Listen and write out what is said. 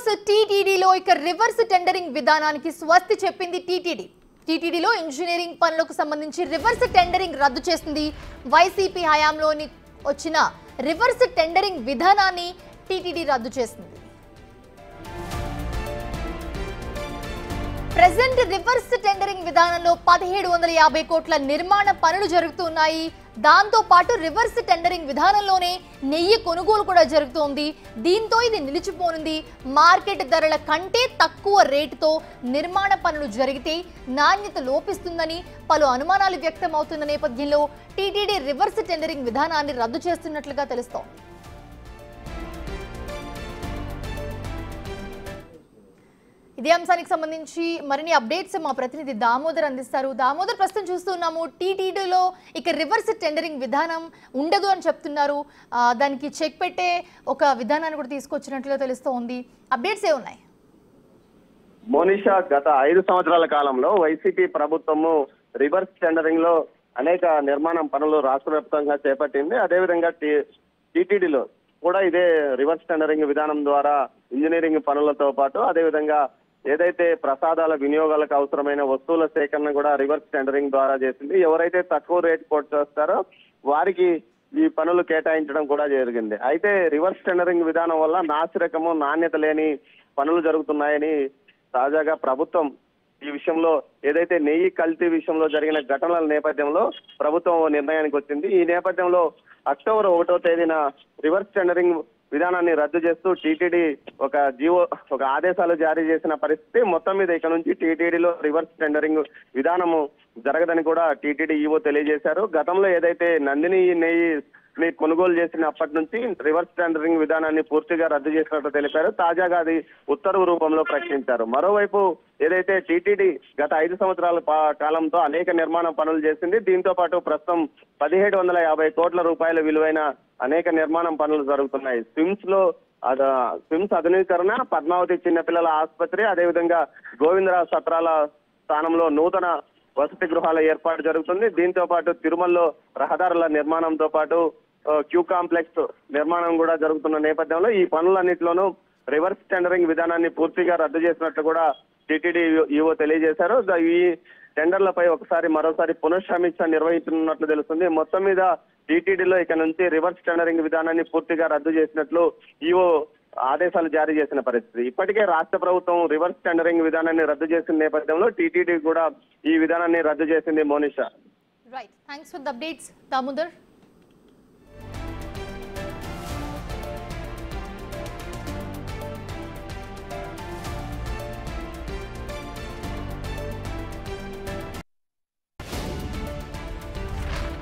So టీటీడీలో ఇక reverse tendering విధానానికి స్వస్తి చెప్పింది టీటీడీలో ఇంజనీరింగ్ పనులకు సంబంధించి రివర్స్ టెండరింగ్ రద్దు చేసింది. వైసీపీ హయాంలోని వచ్చిన రివర్స్ టెండరింగ్ విధానాన్ని టీటీడీ రద్దు చేసింది. ప్రెజెంట్ రివర్స్ టెండరింగ్ విధానంలో 1750 కోట్ల నిర్మాణ పనులు జరుగుతున్నాయి. దాంతో పాటు రివర్స్ టెండరింగ్ విధానంలోనే నెయ్యి కొనుగోలు కూడా జరుగుతోంది. దీంతో ఇది నిలిచిపోనుంది. మార్కెట్ ధరల కంటే తక్కువ రేటుతో నిర్మాణ పనులు జరిగితే నాణ్యత లోపిస్తుందని పలు అనుమానాలు వ్యక్తం అవుతున్న నేపథ్యంలో టీటీడీ రివర్స్ టెండరింగ్ విధానాన్ని రద్దు చేస్తున్నట్లుగా తెలుస్తోంది. ఇదే అంశానికి సంబంధించి మరిన్ని అప్డేట్స్ మా ప్రతినిధి దామోదర్ అందిస్తారు. దామోదర్, ప్రస్తుతం చూస్తున్నాము టీటీడీలో ఇక రివర్స్ టెండరింగ్ విధానం ఉండదు అని చెప్తున్నారు. దానికి చెక్ పెట్టే ఒక విధానాన్ని కూడా తీసుకొచ్చినట్లుగా తెలుస్తోంది. అప్డేట్స్ ఏ ఉన్నాయి? మోనిషా, గత 5 సంవత్సరాల కాలంలో వైసీపీ ప్రభుత్వము రివర్స్ టెండరింగ్ లో అనేక నిర్మాణం పనులు రాష్ట్ర వ్యాప్తంగా చేపట్టింది. అదేవిధంగా టీటీడీలో కూడా ఇదే రివర్స్ టెండరింగ్ విధానం ద్వారా ఇంజనీరింగ్ పనులతో పాటు అదేవిధంగా ఏదైతే ప్రసాదాల వినియోగాలకు అవసరమైన వస్తువుల సేకరణ కూడా రివర్స్ టెండరింగ్ ద్వారా చేసింది. ఎవరైతే తక్కువ రేట్ కోట్ చేస్తారో వారికి ఈ పనులు కేటాయించడం కూడా జరిగింది. అయితే రివర్స్ టెండరింగ్ విధానం వల్ల నాసిరకము నాణ్యత లేని పనులు జరుగుతున్నాయని తాజాగా ప్రభుత్వం ఈ విషయంలో ఏదైతే నెయ్యి కల్తీ విషయంలో జరిగిన ఘటనల నేపథ్యంలో ప్రభుత్వం నిర్ణయానికి వచ్చింది. ఈ నేపథ్యంలో అక్టోబర్ 1వ తేదీన రివర్స్ టెండరింగ్ విధానాన్ని రద్దు చేస్తూ టీటీడీ ఒక ఆదేశాలు జారీ చేసిన పరిస్థితి. మొత్తం మీద ఇక నుంచి టీటీడీలో రివర్స్ టెండరింగ్ విధానము జరగదని కూడా టీటీడీ ఈవో తెలియజేశారు. గతంలో ఏదైతే నందిని నెయ్యి కొనుగోలు చేసినప్పటి నుంచి రివర్స్ టెండరింగ్ విధానాన్ని పూర్తిగా రద్దు చేసినట్టు తెలిపారు. తాజాగా అది ఉత్తర్వు రూపంలో ప్రకటించారు. మరోవైపు ఏదైతే టీటీడీ గత 5 సంవత్సరాల కాలంతో అనేక నిర్మాణ పనులు చేసింది. దీంతో పాటు ప్రస్తుతం 1750 కోట్ల రూపాయల విలువైన అనేక నిర్మాణం పనులు జరుగుతున్నాయి. స్విమ్స్ ఆధునీకరణ, పద్మావతి చిన్నపిల్లల ఆసుపత్రి, అదేవిధంగా గోవిందరావు సత్రాల స్థానంలో నూతన వసతి గృహాల ఏర్పాటు జరుగుతుంది. దీంతో పాటు తిరుమలలో రహదారుల నిర్మాణంతో పాటు క్యూ కాంప్లెక్స్ నిర్మాణం కూడా జరుగుతున్న నేపథ్యంలో ఈ పనులన్నింటిలోనూ రివర్స్ టెండరింగ్ విధానాన్ని పూర్తిగా రద్దు చేసినట్లు కూడా టీటీడీ ఈవో తెలియజేశారు. ఈ టెండర్లపై మరోసారి పునఃసమీక్ష నిర్వహించనున్నట్లు తెలుస్తుంది. మొత్తం మీద టీటీడీలో ఇక నుంచి రివర్స్ టెండరింగ్ విధానాన్ని పూర్తిగా రద్దు చేసినట్లు ఈవో ఆదేశాలు జారీ చేసిన పరిస్థితి. ఇప్పటికే రాష్ట్ర ప్రభుత్వం రివర్స్ టెండరింగ్ విధానాన్ని రద్దు చేసిన నేపథ్యంలో టీటీడీ కూడా ఈ విధానాన్ని రద్దు చేసింది. Monisha, right, thanks for the updates Damodar.